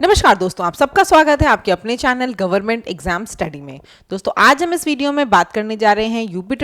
नमस्कार दोस्तों, आप सबका स्वागत है आपके अपने चैनल गवर्नमेंट एग्जाम स्टडी में। दोस्तों आज हम इस वीडियो में बात करने जा रहे हैं यूपी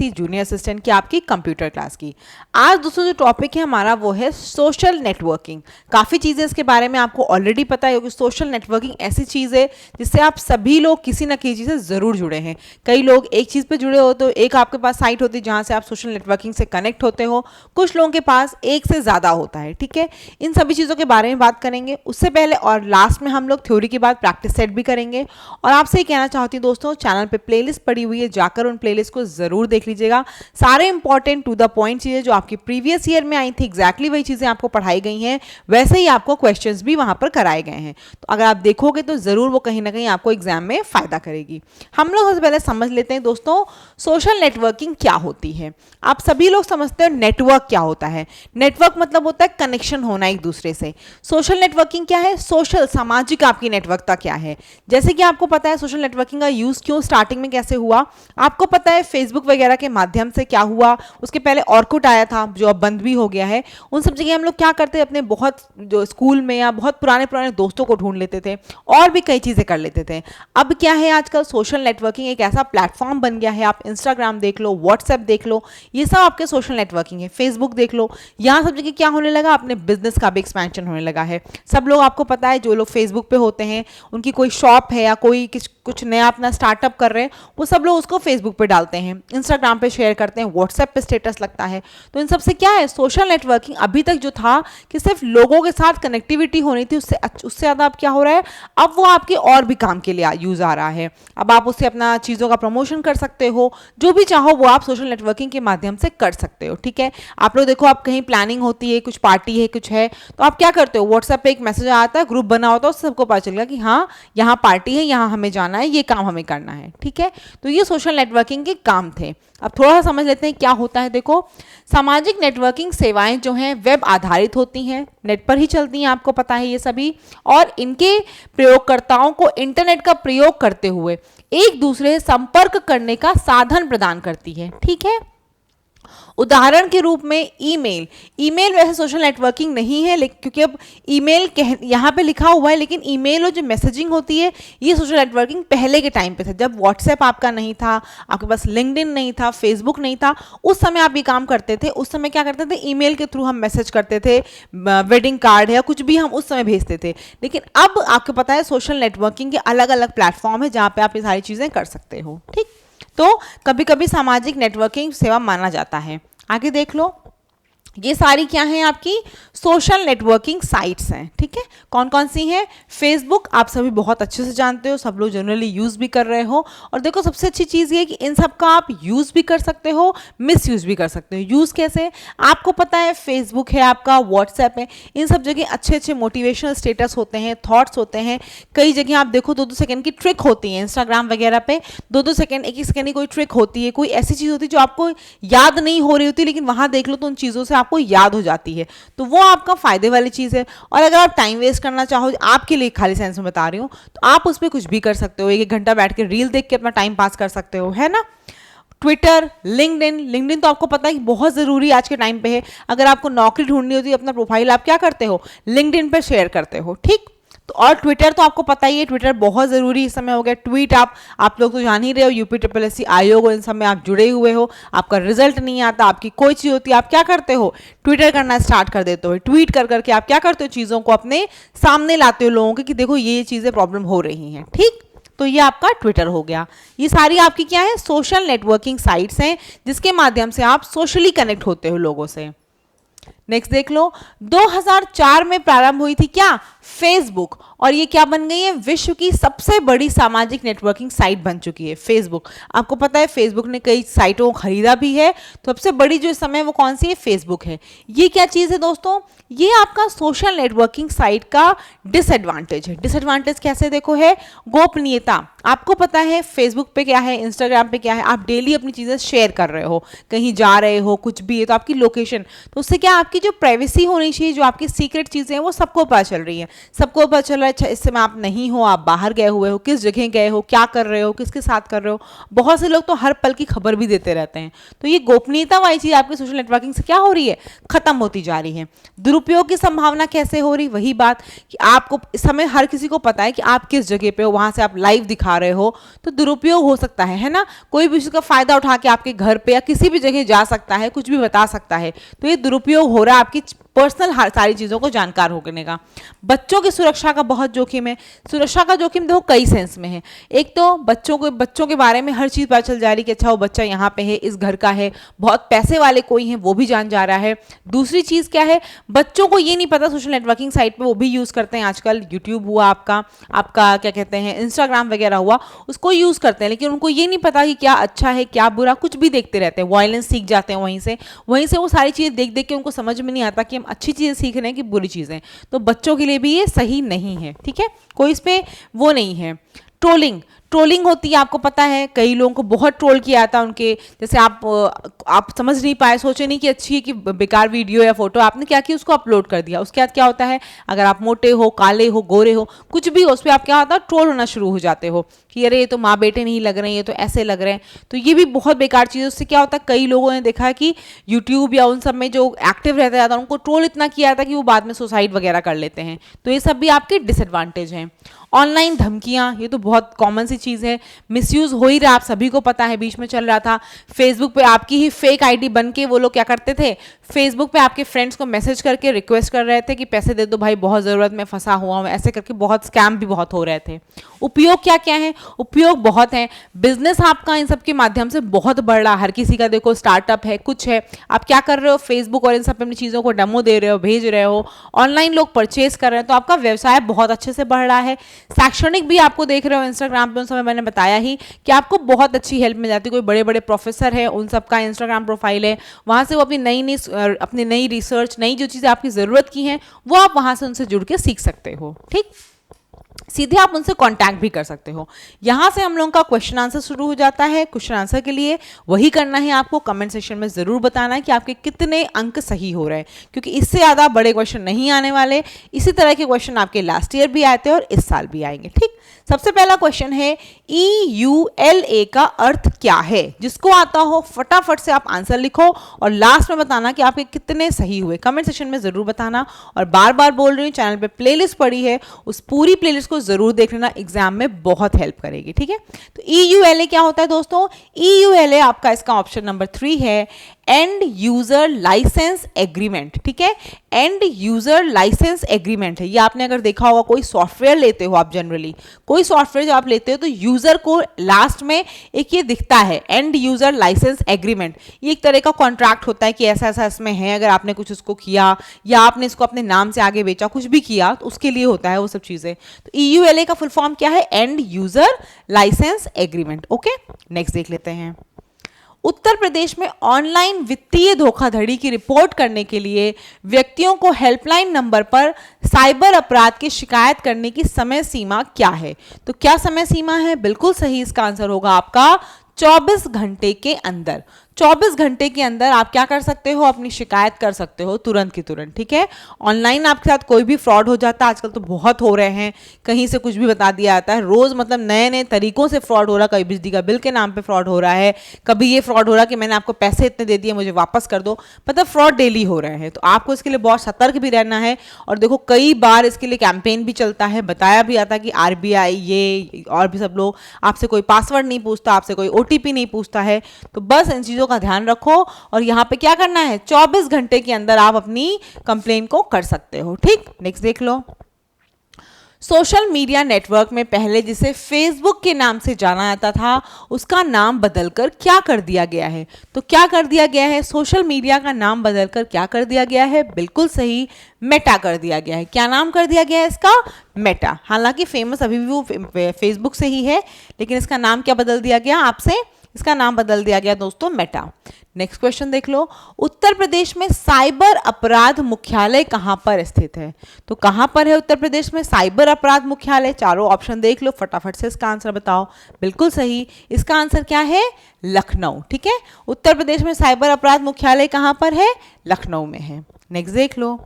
जूनियर असिस्टेंट की आपकी कंप्यूटर क्लास की। आज दोस्तों जो टॉपिक है हमारा वो है सोशल नेटवर्किंग। काफ़ी चीज़ें इसके बारे में आपको ऑलरेडी पता है कि सोशल नेटवर्किंग ऐसी चीज़ है जिससे आप सभी लोग किसी न किसी चीज़ से ज़रूर जुड़े हैं। कई लोग एक चीज़ पर जुड़े होते हो, एक आपके पास साइट होती है जहाँ से आप सोशल नेटवर्किंग से कनेक्ट होते हो, कुछ लोगों के पास एक से ज़्यादा होता है। ठीक है, इन सभी चीज़ों के बारे में बात करेंगे। उससे पहले और लास्ट में हम लोग थ्योरी के बाद प्रैक्टिस सेट भी करेंगे। और आपसे ये कहना चाहती हूँ दोस्तों, चैनल पे प्लेलिस्ट पड़ी हुई है, जाकर उन प्लेलिस्ट को जरूर देख लीजिएगा। सारे इंपॉर्टेंट टू द पॉइंट चीजें जो आपकी प्रीवियस ईयर में आई थी, एग्जैक्टली वही चीजें आपको पढ़ाई गई हैं, वैसे ही आपको क्वेश्चंस भी वहां पर कराए गए हैं। तो अगर आप देखोगे तो जरूर वो कहीं ना कहीं आपको एग्जाम में फायदा करेगी। हम लोग सबसे पहले समझ लेते हैं दोस्तों, सोशल नेटवर्किंग क्या होती है। आप सभी लोग समझते हो नेटवर्क क्या होता है। नेटवर्क मतलब होता है कनेक्शन होना एक दूसरे से। सोशल नेटवर्किंग क्या है? सोशल सामाजिक आपकी नेटवर्कता क्या है। जैसे कि आपको पता है सोशल नेटवर्किंग का यूज क्यों स्टार्टिंग में कैसे हुआ, आपको पता है फेसबुक वगैरह के माध्यम से क्या हुआ। उसके पहले ऑर्कुट आया था जो अब बंद भी हो गया है। उन सब जगह हम लोग क्या करते हैं, अपने बहुत जो स्कूल में या बहुत पुराने पुराने दोस्तों को ढूंढ लेते थे और भी कई चीजें कर लेते थे। अब क्या है, आजकल सोशल नेटवर्किंग एक ऐसा प्लेटफॉर्म बन गया है। आप इंस्टाग्राम देख लो, व्हाट्सएप देख लो, ये सब आपके सोशल नेटवर्किंग है। फेसबुक देख लो, यहाँ सब जगह क्या होने लगा, अपने बिजनेस का भी एक्सपेंशन होने लगा है। सब लोग आपको पता है जो लोग फेसबुक पे होते हैं, उनकी कोई शॉप है या कोई कुछ नया अपना स्टार्टअप कर रहे हैं, वो सब लोग उसको फेसबुक पे डालते हैं, इंस्टाग्राम पे शेयर करते हैं, व्हाट्सएप पे स्टेटस लगता है। तो इन सबसे क्या है, सोशल नेटवर्किंग अभी तक जो था कि सिर्फ लोगों के साथ कनेक्टिविटी होनी थी, उससे ज़्यादा अब क्या हो रहा है, अब वो आपके और भी काम के लिए यूज आ रहा है। अब आप उससे अपना चीज़ों का प्रमोशन कर सकते हो, जो भी चाहो वो आप सोशल नेटवर्किंग के माध्यम से कर सकते हो। ठीक है, आप लोग देखो, आप कहीं प्लानिंग होती है, कुछ पार्टी है, कुछ है, तो आप क्या करते हो, व्हाट्सएप पे एक मैसेज आता है, ग्रुप बना होता है, उससे सबको पता चल गया कि हाँ यहाँ पार्टी है, यहाँ हमें जाना है, ये काम हमें करना है। ठीक है, तो ये सोशल नेटवर्किंग के काम थे। अब थोड़ा सा समझ लेते हैं क्या होता है। देखो, सामाजिक नेटवर्किंग सेवाएं जो हैं वेब आधारित होती हैं, नेट पर ही चलती हैं, आपको पता है ये सभी, और इनके प्रयोगकर्ताओं को इंटरनेट का प्रयोग करते हुए एक दूसरे से संपर्क करने का साधन प्रदान करती है। ठीक है, उदाहरण के रूप में ईमेल वैसे सोशल नेटवर्किंग नहीं है, क्योंकि अब ईमेल यहाँ पे लिखा हुआ है, लेकिन ईमेल और जो मैसेजिंग होती है ये सोशल नेटवर्किंग पहले के टाइम पे था, जब व्हाट्सएप आपका नहीं था, आपके पास लिंक्डइन नहीं था, फेसबुक नहीं था, उस समय आप ये काम करते थे। उस समय क्या करते थे, ईमेल के थ्रू हम मैसेज करते थे, वेडिंग कार्ड या कुछ भी हम उस समय भेजते थे। लेकिन अब आपको पता है सोशल नेटवर्किंग के अलग अलग प्लेटफॉर्म है जहाँ पे आप ये सारी चीज़ें कर सकते हो। ठीक, तो कभी कभी सामाजिक नेटवर्किंग सेवा माना जाता है। आगे देख लो, ये सारी क्या हैं, आपकी सोशल नेटवर्किंग साइट्स हैं। ठीक है, कौन कौन सी हैं? फेसबुक आप सभी बहुत अच्छे से जानते हो, सब लोग जनरली यूज़ भी कर रहे हो। और देखो सबसे अच्छी चीज़ ये है कि इन सब का आप यूज़ भी कर सकते हो, मिस यूज़ भी कर सकते हो। यूज़ कैसे, आपको पता है फेसबुक है आपका, व्हाट्सएप है, इन सब जगह अच्छे अच्छे मोटिवेशनल स्टेटस होते हैं, थॉट्स होते हैं। कई जगह आप देखो 2-2 सेकंड की ट्रिक होती है, इंस्टाग्राम वगैरह पे 2-2 सेकंड, 1-1 सेकंड की कोई ट्रिक होती है, कोई ऐसी चीज़ होती है जो आपको याद नहीं हो रही होती, लेकिन वहाँ देख लो तो उन चीज़ों से आपको याद हो जाती है। तो वो आपका फायदे वाली चीज है। और अगर आप टाइम वेस्ट करना चाहो, आपके लिए खाली सेंस में बता रही हूँ, तो आप उस पर कुछ भी कर सकते हो। 1 घंटा बैठ के रील देख के अपना टाइम पास कर सकते हो, है ना। ट्विटर, लिंक्डइन तो आपको पता है कि बहुत ज़रूरी आज के टाइम पे है। अगर आपको नौकरी ढूंढनी होती है, अपना प्रोफाइल आप क्या करते हो, लिंक्डइन पर शेयर करते हो। ठीक, तो और ट्विटर तो आपको पता ही है, ट्विटर बहुत ज़रूरी इस समय हो गया। ट्वीट आप लोग तो जान ही रहे हो, यूपी आयोग और इन सब में आप जुड़े हुए हो, आपका रिजल्ट नहीं आता, आपकी कोई चीज़ होती है, आप क्या करते हो, ट्विटर करना स्टार्ट कर देते हो। ट्वीट कर करके आप क्या करते हो, चीज़ों को अपने सामने लाते हो लोगों के कि देखो ये चीज़ें प्रॉब्लम हो रही हैं। ठीक, तो ये आपका ट्विटर हो गया। ये सारी आपकी क्या है, सोशल नेटवर्किंग साइट्स हैं जिसके माध्यम से आप सोशली कनेक्ट होते हो लोगों से। नेक्स्ट देख लो, 2004 में प्रारंभ हुई थी क्या, फेसबुक, और ये क्या बन गई है, विश्व की सबसे बड़ी सामाजिक नेटवर्किंग साइट बन चुकी है फेसबुक। आपको पता है फेसबुक ने कई साइटों को खरीदा भी है, तो सबसे बड़ी जो इस समय वो कौन सी है, फेसबुक है। ये क्या चीज़ है दोस्तों, ये आपका सोशल नेटवर्किंग साइट का डिसएडवांटेज है। डिसएडवांटेज कैसे देखो है, गोपनीयता। आपको पता है फेसबुक पे क्या है, इंस्टाग्राम पे क्या है, आप डेली अपनी चीज़ें शेयर कर रहे हो, कहीं जा रहे हो, कुछ भी है, तो आपकी लोकेशन, तो उससे क्या आपकी जो प्राइवेसी होनी चाहिए, जो आपकी सीक्रेट चीज़ें हैं वो सबको पता चल रही है, सबको पता चल रहा है अच्छा इस समय आप नहीं हो, आप बाहर गए हुए हो, किस जगह गए हो, क्या कर रहे हो, किसके साथ कर रहे हो। बहुत से लोग तो हर पल की खबर भी देते रहते हैं। तो ये गोपनीयता वाली चीज़ आपकी सोशल नेटवर्किंग से क्या हो रही है, खत्म होती जा रही है। दुरुपयोग की संभावना कैसे हो रही, वही बात कि आपको इस समय हर किसी को पता है कि आप किस जगह पे हो, वहां से आप लाइव दिखा रहे हो, तो दुरुपयोग हो सकता है ना। कोई भी उसका फायदा उठा के आपके घर पे या किसी भी जगह जा सकता है, कुछ भी बता सकता है। तो ये दुरुपयोग हो रहा है आपकी पर्सनल सारी चीज़ों को जानकार होने का। बच्चों की सुरक्षा का बहुत जोखिम है। सुरक्षा का जोखिम देखो कई सेंस में है। एक तो बच्चों के बारे में हर चीज़ पता चल जा रही कि अच्छा वो बच्चा यहाँ पे है, इस घर का है, बहुत पैसे वाले कोई हैं वो भी जान जा रहा है। दूसरी चीज़ क्या है, बच्चों को ये नहीं पता सोशल नेटवर्किंग साइट पे वो भी यूज़ करते हैं आजकल। यूट्यूब हुआ आपका क्या कहते हैं इंस्टाग्राम वगैरह हुआ, उसको यूज़ करते हैं, लेकिन उनको ये नहीं पता कि क्या अच्छा है क्या बुरा, कुछ भी देखते रहते हैं, वायलेंस सीख जाते हैं वहीं से वो सारी चीज़ें देख देख के उनको समझ में नहीं आता कि हम अच्छी चीज़ें सीख रहे हैं कि बुरी चीज़ें। तो बच्चों के लिए भी ये सही नहीं है, ठीक है, कोई इस पे वो नहीं है। ट्रोलिंग होती है, आपको पता है कई लोगों को बहुत ट्रोल किया जाता है उनके, जैसे आप समझ नहीं पाए, सोचे नहीं कि अच्छी है कि बेकार वीडियो या फोटो, आपने क्या किया उसको अपलोड कर दिया। उसके बाद क्या होता है, अगर आप मोटे हो, काले हो, गोरे हो, कुछ भी हो, उस पर आप क्या होता है ट्रोल होना शुरू हो जाते हो कि अरे ये तो माँ बेटे नहीं लग रहे हैं, ये तो ऐसे लग रहे हैं। तो ये भी बहुत बेकार चीज़ है। उससे क्या होता है, कई लोगों ने देखा है कि यूट्यूब या उन सब में जो एक्टिव रहते जाता है उनको ट्रोल इतना किया जाता है कि वो बाद में सुसाइड वगैरह कर लेते हैं। तो ये सब भी आपके डिसएडवांटेज हैं। ऑनलाइन धमकियाँ, ये तो बहुत कॉमन सी चीज़ है, मिसयूज़ हो ही रहा, आप सभी को पता है। बीच में चल रहा था फेसबुक पे आपकी ही फेक आईडी बन के वो लोग क्या करते थे, फेसबुक पे आपके फ्रेंड्स को मैसेज करके रिक्वेस्ट कर रहे थे कि पैसे दे दो भाई, बहुत ज़रूरत में फंसा हुआ हूँ, ऐसे करके बहुत स्कैम भी बहुत हो रहे थे। उपयोग क्या क्या है, उपयोग बहुत है। बिजनेस आपका इन सब के माध्यम से बहुत बढ़ रहा, हर किसी का देखो स्टार्टअप है, कुछ है, आप क्या कर रहे हो, फेसबुक और इन सब पे अपनी चीज़ों को डेमो दे रहे हो, भेज रहे हो, ऑनलाइन लोग परचेज कर रहे हैं, तो आपका व्यवसाय बहुत अच्छे से बढ़ रहा है। शैक्षणिक भी आपको देख रहे हो इंस्टाग्राम पे, उन समय मैंने बताया ही कि आपको बहुत अच्छी हेल्प मिल जाती है। कोई बड़े बड़े प्रोफेसर है, उन सब का इंस्टाग्राम प्रोफाइल है, वहाँ से वो अपनी नई रिसर्च, नई जो चीज़ें आपकी ज़रूरत की हैं वो आप वहाँ से उनसे जुड़ के सीख सकते हो, ठीक, सीधे आप उनसे कांटेक्ट भी कर सकते हो। यहाँ से हम लोगों का क्वेश्चन आंसर शुरू हो जाता है। क्वेश्चन आंसर के लिए वही करना है, आपको कमेंट सेक्शन में ज़रूर बताना है कि आपके कितने अंक सही हो रहे हैं, क्योंकि इससे ज़्यादा बड़े क्वेश्चन नहीं आने वाले। इसी तरह के क्वेश्चन आपके लास्ट ईयर भी आए थे और इस साल भी आएंगे, ठीक। सबसे पहला क्वेश्चन है EULA का अर्थ क्या है। जिसको आता हो फटाफट से आप आंसर लिखो और लास्ट में बताना कि आपके कितने सही हुए, कमेंट सेक्शन में ज़रूर बताना। और बार बार बोल रही हूँ, चैनल पे प्लेलिस्ट पड़ी है, उस पूरी प्लेलिस्ट को जरूर देख लेना, एग्जाम में बहुत हेल्प करेगी, ठीक है। तो EULA क्या होता है दोस्तों, EULA आपका इसका ऑप्शन नंबर 3 है, एंड यूजर लाइसेंस एग्रीमेंट, ठीक है, एंड यूजर लाइसेंस एग्रीमेंट है। ये आपने अगर देखा होगा, कोई सॉफ्टवेयर लेते हो आप, जनरली कोई सॉफ्टवेयर जो आप लेते हो तो यूजर को लास्ट में एक ये दिखता है एंड यूजर लाइसेंस एग्रीमेंट। ये एक तरह का कॉन्ट्रैक्ट होता है कि ऐसा ऐसा इसमें है, अगर आपने कुछ उसको किया या आपने इसको अपने नाम से आगे बेचा, कुछ भी किया तो उसके लिए होता है वो सब चीजें। तो EULA का फुल फॉर्म क्या है, end user license agreement, okay. Next देख लेते हैं। उत्तर प्रदेश में ऑनलाइन वित्तीय धोखाधड़ी की रिपोर्ट करने के लिए व्यक्तियों को हेल्पलाइन नंबर पर साइबर अपराध की शिकायत करने की समय सीमा क्या है। तो क्या समय सीमा है, बिल्कुल सही, इसका आंसर होगा आपका 24 घंटे के अंदर। 24 घंटे के अंदर आप क्या कर सकते हो, अपनी शिकायत कर सकते हो तुरंत की तुरंत, ठीक है। ऑनलाइन आपके साथ कोई भी फ्रॉड हो जाता है, आजकल तो बहुत हो रहे हैं, कहीं से कुछ भी बता दिया जाता है, रोज मतलब नए नए तरीकों से फ्रॉड हो रहा है। कभी बिजली का बिल के नाम पे फ्रॉड हो रहा है, कभी ये फ्रॉड हो रहा है कि मैंने आपको पैसे इतने दे दिए मुझे वापस कर दो, मतलब फ्रॉड डेली हो रहे हैं। तो आपको इसके लिए बहुत सतर्क भी रहना है। और देखो कई बार इसके लिए कैंपेन भी चलता है, बताया भी आता है कि RBI ये और भी सब लोग आपसे कोई पासवर्ड नहीं पूछता, आपसे कोई OTP नहीं पूछता है। तो बस इन चीज़ों का ध्यान रखो और यहाँ पे क्या करना है, 24 घंटे के अंदर आप अपनी कंप्लेन को कर सकते हो, ठीक। नेक्स्ट देख लो। सोशल मीडिया नेटवर्क में पहले जिसे फेसबुक के नाम से जाना जाता था उसका नाम बदलकर क्या कर दिया गया है। तो क्या कर दिया गया है, सोशल मीडिया का नाम बदलकर क्या कर दिया गया है, बिल्कुल सही, मेटा कर दिया गया है। क्या नाम कर दिया गया है इसका, मेटा। हालांकि फेमस अभी भी वो फेसबुक से ही है, लेकिन इसका नाम क्या बदल दिया गया आपसे, इसका नाम बदल दिया गया दोस्तों मेटा। नेक्स्ट क्वेश्चन देख लो। उत्तर प्रदेश में साइबर अपराध मुख्यालय कहां पर स्थित है। तो कहां पर है उत्तर प्रदेश में साइबर अपराध मुख्यालय, चारों ऑप्शन देख लो, फटाफट से इसका आंसर बताओ। बिल्कुल सही, इसका आंसर क्या है, लखनऊ, ठीक है। उत्तर प्रदेश में साइबर अपराध मुख्यालय कहां पर है, लखनऊ में है। नेक्स्ट देख लो,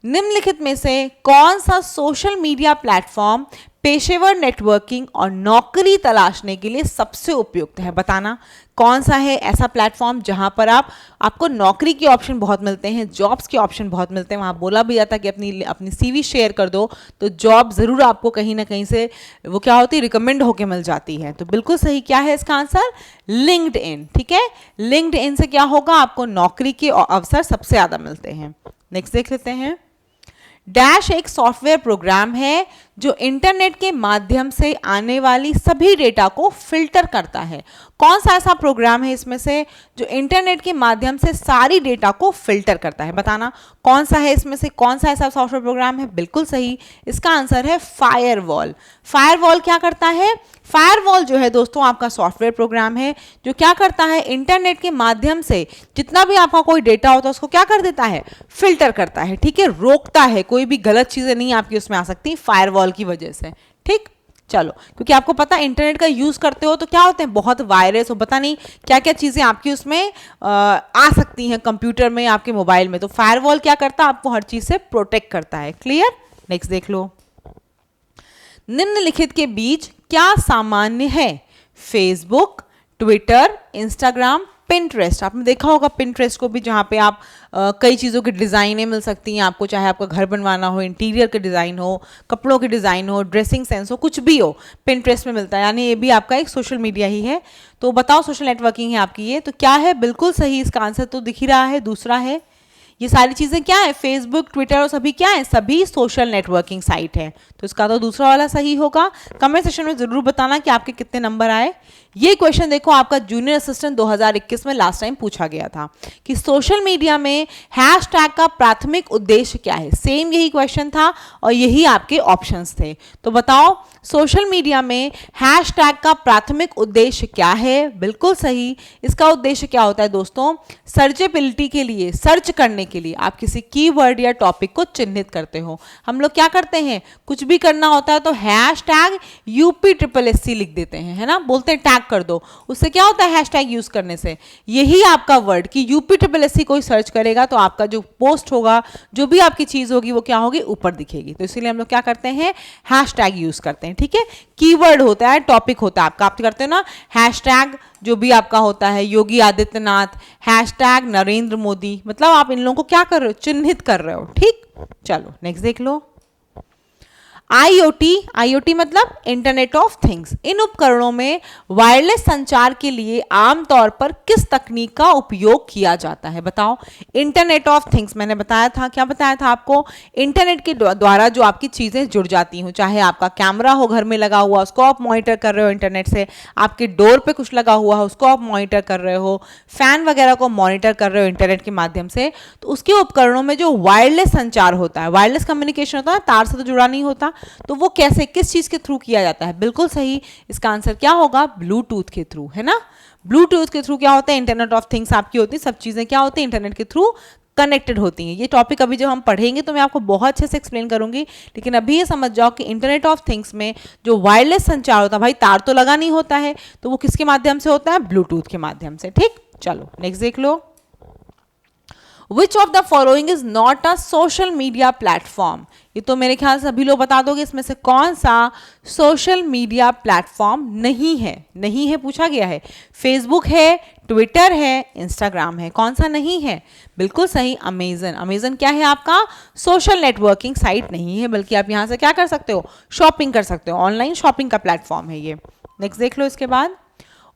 निम्नलिखित में से कौन सा सोशल मीडिया प्लेटफॉर्म पेशेवर नेटवर्किंग और नौकरी तलाशने के लिए सबसे उपयुक्त है? बताना कौन सा है ऐसा प्लेटफॉर्म जहां पर आपको नौकरी के ऑप्शन बहुत मिलते हैं, जॉब्स के ऑप्शन बहुत मिलते हैं। वहां बोला भी जाता है कि अपनी सीवी शेयर कर दो तो जॉब जरूर आपको कहीं ना कहीं से वो क्या होती है, रिकमेंड होके मिल जाती है। तो बिल्कुल सही क्या है इसका आंसर? लिंक्डइन। ठीक है, लिंक्डइन से क्या होगा, आपको नौकरी के अवसर सबसे ज्यादा मिलते हैं। नेक्स्ट देख लेते हैं, डैश एक सॉफ्टवेयर प्रोग्राम है जो इंटरनेट के माध्यम से आने वाली सभी डेटा को फिल्टर करता है। कौन सा ऐसा प्रोग्राम है इसमें से जो इंटरनेट के माध्यम से सारी डेटा को फिल्टर करता है? बताना कौन सा है इसमें से, कौन सा ऐसा सॉफ्टवेयर प्रोग्राम है? बिल्कुल सही, इसका आंसर है फायरवॉल। फायरवॉल क्या करता है? फायरवॉल जो है दोस्तों आपका सॉफ्टवेयर प्रोग्राम है जो क्या करता है, इंटरनेट के माध्यम से जितना भी आपका कोई डेटा होता है उसको क्या कर देता है, फिल्टर करता है। ठीक है, रोकता है, कोई भी गलत चीजें नहीं आपकी उसमें आ सकती फायरवॉल की वजह से। ठीक, चलो, क्योंकि आपको पता है इंटरनेट का यूज करते हो तो क्या होते हैं, बहुत वायरस हो, पता नहीं क्या क्या चीजें आपकी उसमें आ सकती हैं कंप्यूटर में, आपके मोबाइल में। तो फायरवॉल क्या करता है, आपको हर चीज से प्रोटेक्ट करता है। क्लियर? नेक्स्ट देख लो, निम्नलिखित के बीच क्या सामान्य है? Facebook, Twitter, Instagram, Pinterest. आपने देखा होगा पिंटरेस्ट को भी, जहाँ पे आप कई चीज़ों की डिज़ाइनें मिल सकती हैं आपको, चाहे आपका घर बनवाना हो, इंटीरियर के डिज़ाइन हो, कपड़ों की डिज़ाइन हो, ड्रेसिंग सेंस हो, कुछ भी हो, पिंटरेस्ट में मिलता है। यानी ये भी आपका एक सोशल मीडिया ही है। तो बताओ सोशल नेटवर्किंग है आपकी ये, तो क्या है? बिल्कुल सही, इसका आंसर तो दिख ही रहा है, दूसरा है। ये सारी चीज़ें क्या है, फेसबुक, ट्विटर और सभी क्या है, सभी सोशल नेटवर्किंग साइट है। तो इसका तो दूसरा वाला सही होगा। कमेंट सेक्शन में जरूर बताना कि आपके कितने नंबर आए। ये क्वेश्चन देखो आपका जूनियर असिस्टेंट 2021 में लास्ट टाइम पूछा गया था कि सोशल मीडिया में हैशटैग का प्राथमिक उद्देश्य क्या है। सेम यही क्वेश्चन था और यही आपके ऑप्शंस थे। तो बताओ सोशल मीडिया में हैशटैग का प्राथमिक उद्देश्य क्या है? बिल्कुल सही, इसका उद्देश्य क्या होता है दोस्तों, सर्चेबिलिटी के लिए, सर्च करने के लिए आप किसी कीवर्ड या टॉपिक को चिन्हित करते हो। हम लोग क्या करते हैं, कुछ भी करना होता है तो हैशटैग UPSSC लिख देते हैं, है ना, बोलते हैं टैग कर दो। उससे क्या होता है हैशटैग यूज करने से, यही आपका वर्ड कि UPSSC कोई सर्च करेगा तो आपका जो पोस्ट होगा, जो भी आपकी चीज होगी वो क्या होगी, ऊपर दिखेगी। तो इसीलिए हम लोग क्या करते हैं, हैशटैग यूज करते हैं। ठीक है, कीवर्ड होता है, टॉपिक होता है आपका, आप करते हो ना हैशटैग, जो भी आपका होता है योगी आदित्यनाथ, हैशटैग नरेंद्र मोदी, मतलब आप इन लोगों को क्या कर रहे हो, चिन्हित कर रहे हो। ठीक, चलो नेक्स्ट देख लो, IoT मतलब इंटरनेट ऑफ थिंग्स। इन उपकरणों में वायरलेस संचार के लिए आमतौर पर किस तकनीक का उपयोग किया जाता है? बताओ, इंटरनेट ऑफ थिंग्स मैंने बताया था, क्या बताया था आपको, इंटरनेट के द्वारा जो आपकी चीजें जुड़ जाती हूँ, चाहे आपका कैमरा हो घर में लगा हुआ उसको आप मॉनिटर कर रहे हो इंटरनेट से, आपके डोर पे कुछ लगा हुआ है उसको आप मॉनिटर कर रहे हो, फैन वगैरह को मॉनिटर कर रहे हो इंटरनेट के माध्यम से, तो उसके उपकरणों में जो वायरलेस संचार होता है, वायरलेस कम्युनिकेशन होता है, तार से तो जुड़ा नहीं होता, तो वो कैसे, किस चीज के थ्रू किया जाता है? बिल्कुल सही, इसका आंसर क्या होगा, ब्लूटूथ के थ्रू, है ना। ब्लूटूथ के थ्रू क्या होता है, इंटरनेट ऑफ थिंग्स आपकी होती है, सब चीजें क्या होती है, इंटरनेट के थ्रू कनेक्टेड होती हैं। ये टॉपिक अभी जब हम पढ़ेंगे तो मैं आपको बहुत अच्छे से एक्सप्लेन करूंगी, लेकिन अभी ये समझ जाओ कि इंटरनेट ऑफ थिंग्स में जो वायरलेस संचार होता है, भाई तार तो लगा नहीं होता है, तो वो किसके माध्यम से होता है, ब्लूटूथ के माध्यम से। ठीक, चलो नेक्स्ट देख लो, Which of the following is not a social media platform? ये तो मेरे ख्याल से सभी लोग बता दोगे, इसमें से कौन सा सोशल मीडिया प्लेटफॉर्म नहीं है? नहीं है पूछा गया है, फेसबुक है, ट्विटर है, इंस्टाग्राम है, कौन सा नहीं है? बिल्कुल सही, अमेजन। अमेजन क्या है आपका, सोशल नेटवर्किंग साइट नहीं है, बल्कि आप यहाँ से क्या कर सकते हो, शॉपिंग कर सकते हो, ऑनलाइन शॉपिंग का प्लेटफॉर्म है ये। नेक्स्ट देख लो इसके बाद,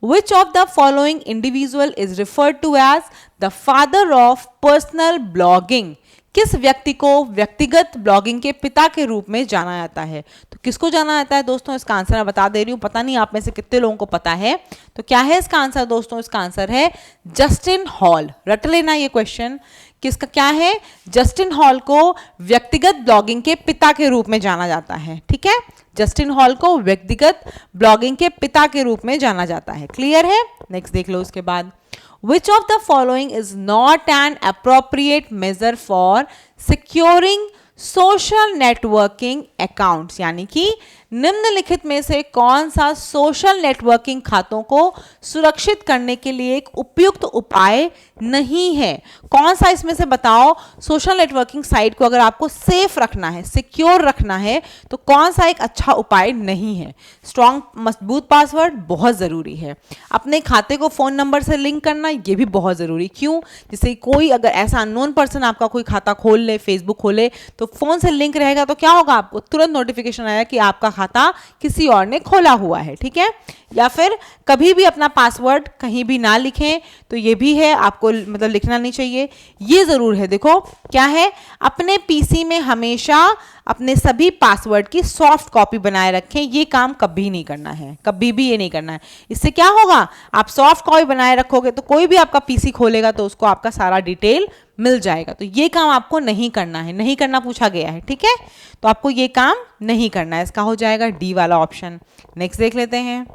Which of the following individual is referred to as the father of personal blogging? किस व्यक्ति को व्यक्तिगत ब्लॉगिंग के पिता के रूप में जाना जाता है? तो किसको जाना जाता है दोस्तों, इसका आंसर मैं बता दे रही हूँ, पता नहीं आप में से कितने लोगों को पता है। तो क्या है इसका आंसर दोस्तों, इसका आंसर है जस्टिन हॉल। रट लेना ये क्वेश्चन, किसका क्या है, जस्टिन हॉल को व्यक्तिगत ब्लॉगिंग के पिता के रूप में जाना जाता है। ठीक है, जस्टिन हॉल को व्यक्तिगत ब्लॉगिंग के पिता के रूप में जाना जाता है। क्लियर है? नेक्स्ट देख लो उसके बाद, Which of the following is not an appropriate measure for securing social networking accounts, यानी कि निम्नलिखित में से कौन सा सोशल नेटवर्किंग खातों को सुरक्षित करने के लिए एक उपयुक्त उपाय नहीं है? कौन सा इसमें से बताओ, सोशल नेटवर्किंग साइट को अगर आपको सेफ रखना है, सिक्योर रखना है, तो कौन सा एक अच्छा उपाय नहीं है? स्ट्रॉन्ग मजबूत पासवर्ड बहुत ज़रूरी है। अपने खाते को फ़ोन नंबर से लिंक करना, ये भी बहुत ज़रूरी। क्यों? जैसे कोई अगर ऐसा अननोन पर्सन आपका कोई खाता खोल ले, फेसबुक खोले, तो फ़ोन से लिंक रहेगा तो क्या होगा, आपको तुरंत नोटिफिकेशन आएगा कि आपका खाता किसी और ने खोला हुआ है, ठीक है। या फिर कभी भी अपना पासवर्ड कहीं भी ना लिखें, तो ये भी है, आपको मतलब लिखना नहीं चाहिए। ये ज़रूर है, देखो क्या है, अपने पीसी में हमेशा अपने सभी पासवर्ड की सॉफ्ट कॉपी बनाए रखें। ये काम कभी नहीं करना है, कभी भी ये नहीं करना है। इससे क्या होगा, आप सॉफ्ट कॉपी बनाए रखोगे तो कोई भी आपका पीसी खोलेगा तो उसको आपका सारा डिटेल मिल जाएगा। तो ये काम आपको नहीं करना है, नहीं करना पूछा गया है, ठीक है। तो आपको ये काम नहीं करना है, इसका हो जाएगा डी वाला ऑप्शन। नेक्स्ट देख लेते हैं।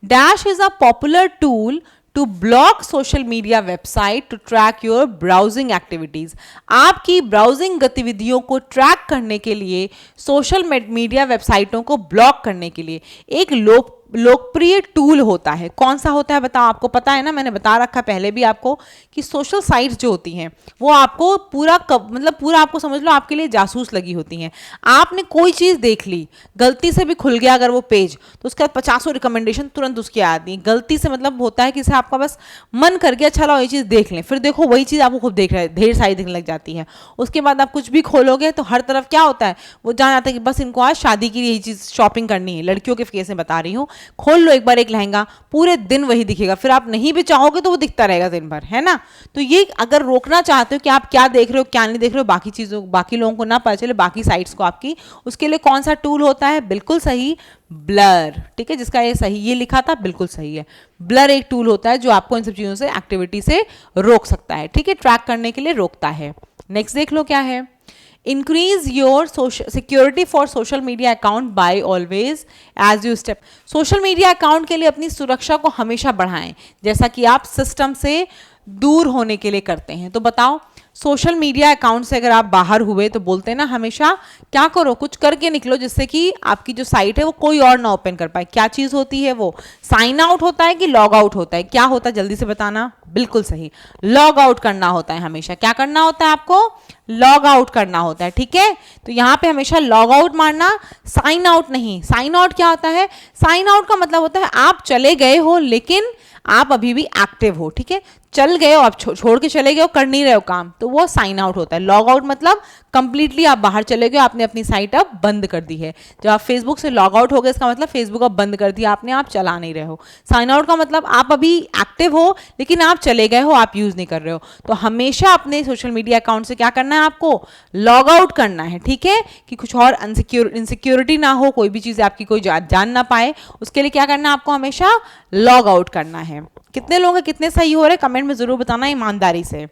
Dash is a popular tool to block social media website to track your browsing activities. आपकी ब्राउजिंग गतिविधियों को ट्रैक करने के लिए, सोशल मीडिया वेबसाइटों को ब्लॉक करने के लिए एक लोकप्रिय टूल होता है। कौन सा होता है बताओ, आपको पता है ना, मैंने बता रखा पहले भी आपको कि सोशल साइट्स जो होती हैं वो आपको पूरा आपको समझ लो आपके लिए जासूस लगी होती हैं। आपने कोई चीज़ देख ली, गलती से भी खुल गया अगर वो पेज, तो उसके बाद 50 रिकमेंडेशन तुरंत उसकी आती है। गलती से मतलब होता है कि से आपका बस मन कर गया, चलो ये चीज़ देख लें, फिर देखो वही चीज़ आपको खूब देख रहे हैं, ढेर सारी दिखने लग जाती है। उसके बाद आप कुछ भी खोलोगे तो हर तरफ क्या होता है, वो जान आता है कि बस इनको आज शादी की यही चीज़ शॉपिंग करनी है। लड़कियों के केस में बता रही हूँ, खोल लो एक बार एक लहंगा, पूरे दिन वही दिखेगा, फिर आप नहीं भी चाहोगे तो वो दिखता रहेगा दिन भर, है ना। तो ये अगर रोकना चाहते हो कि आप क्या देख रहे हो क्या नहीं देख रहे हो, बाकी चीज़ों बाकी लोगों को ना पता चले, बाकी साइट्स को आपकी, उसके लिए कौन सा टूल होता है, बिल्कुल सही, ब्लर, ठीक है। जिसका ये सही ये लिखा था बिल्कुल सही है। ब्लर एक टूल होता है जो आपको इन सब चीज़ों से, एक्टिविटी से रोक सकता है, ठीक है, ट्रैक करने के लिए रोकता है। नेक्स्ट देख लो क्या है। Increase your security for social media account by always as you step. Social media account के लिए अपनी सुरक्षा को हमेशा बढ़ाएं, जैसा कि आप सिस्टम से दूर होने के लिए करते हैं। तो बताओ, सोशल मीडिया अकाउंट से अगर आप बाहर हुए तो बोलते हैं ना हमेशा क्या करो, कुछ करके निकलो जिससे कि आपकी जो साइट है वो कोई और ना ओपन कर पाए। क्या चीज़ होती है वो, साइन आउट होता है कि लॉग आउट होता है? क्या होता है जल्दी से बताना। बिल्कुल सही, लॉग आउट करना होता है हमेशा। क्या करना होता है आपको, लॉग आउट करना होता है, ठीक है। तो यहाँ पे हमेशा लॉग आउट मारना, साइन आउट नहीं। साइन आउट क्या होता है, साइन आउट का मतलब होता है आप चले गए हो लेकिन आप अभी भी एक्टिव हो, ठीक है। चल गए हो आप, छोड़ के चले गए हो, कर नहीं रहे हो काम, तो वो साइन आउट होता है। लॉग आउट मतलब कंप्लीटली आप बाहर चले गए, आपने अपनी साइट अब बंद कर दी है। जब आप फेसबुक से लॉग आउट हो गए, इसका मतलब फेसबुक अब बंद कर दिया आपने, आप चला नहीं रहे हो। साइन आउट का मतलब आप अभी एक्टिव हो लेकिन आप चले गए हो, आप यूज नहीं कर रहे हो। तो हमेशा अपने सोशल मीडिया अकाउंट से क्या करना है, आपको लॉग आउट करना है, ठीक है, कि कुछ और इनसिक्योरिटी ना हो, कोई भी चीज़ आपकी कोई जान ना पाए। उसके लिए क्या करना है, आपको हमेशा लॉग आउट करना है। कितने लोग हैं, कितने सही हो रहे, कमेंट में जरूर बताना ईमानदारी से,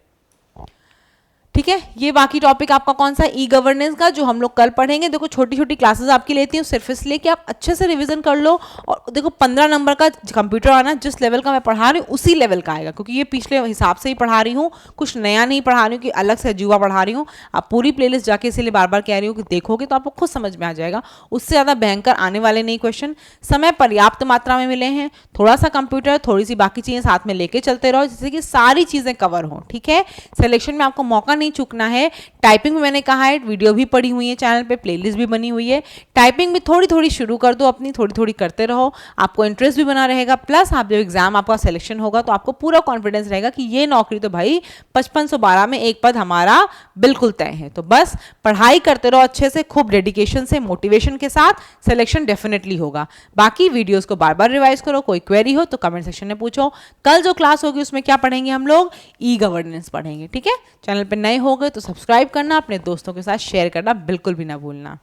ठीक है। ये बाकी टॉपिक आपका कौन सा, ई गवर्नेंस का, जो हम लोग कल पढ़ेंगे। देखो छोटी छोटी क्लासेस आपकी लेती हूँ सिर्फ इसलिए कि आप अच्छे से रिवीजन कर लो। और देखो 15 नंबर का कंप्यूटर आना, जिस लेवल का मैं पढ़ा रही हूँ उसी लेवल का आएगा, क्योंकि ये पिछले हिसाब से ही पढ़ा रही हूँ, कुछ नया नहीं पढ़ा रही हूँ कि अलग से अजूबा पढ़ा रही हूँ। आप पूरी प्लेलिस्ट जाके इसीलिए बार बार कह रही हूँ कि देखोगे तो आपको खुद समझ में आ जाएगा। उससे ज़्यादा भयंकर आने वाले नहीं क्वेश्चन। समय पर्याप्त मात्रा में मिले हैं, थोड़ा सा कंप्यूटर, थोड़ी सी बाकी चीज़ें साथ में लेके चलते रहो, जिससे कि सारी चीज़ें कवर हों, ठीक है। सिलेक्शन में आपको मौका नहीं चूकना है। टाइपिंग में मैंने कहा है, वीडियो भी पड़ी हुई है चैनल पे, प्लेलिस्ट भी बनी हुई है। टाइपिंग भी थोड़ी थोड़ी शुरू कर दो अपनी, थोड़ी थोड़ी करते रहो, आपको इंटरेस्ट भी बना रहेगा। प्लस आप जब एग्जाम आपका सिलेक्शन होगा तो आपको पूरा कॉन्फिडेंस रहेगा कि ये नौकरी तो भाई 5512 में एक पद हमारा बिल्कुल तय है। तो बस पढ़ाई करते रहो अच्छे से, खूब डेडिकेशन से, मोटिवेशन के साथ, सिलेक्शन डेफिनेटली होगा। बाकी वीडियोस को बार बार रिवाइज करो, कोई क्वेरी हो तो कमेंट सेक्शन में पूछो। कल जो क्लास होगी उसमें क्या पढ़ेंगे हम लोग, ई गवर्नेंस पढ़ेंगे, ठीक है। चैनल पर नए हो गए तो सब्सक्राइब करना, अपने दोस्तों के साथ शेयर करना बिल्कुल भी ना भूलना।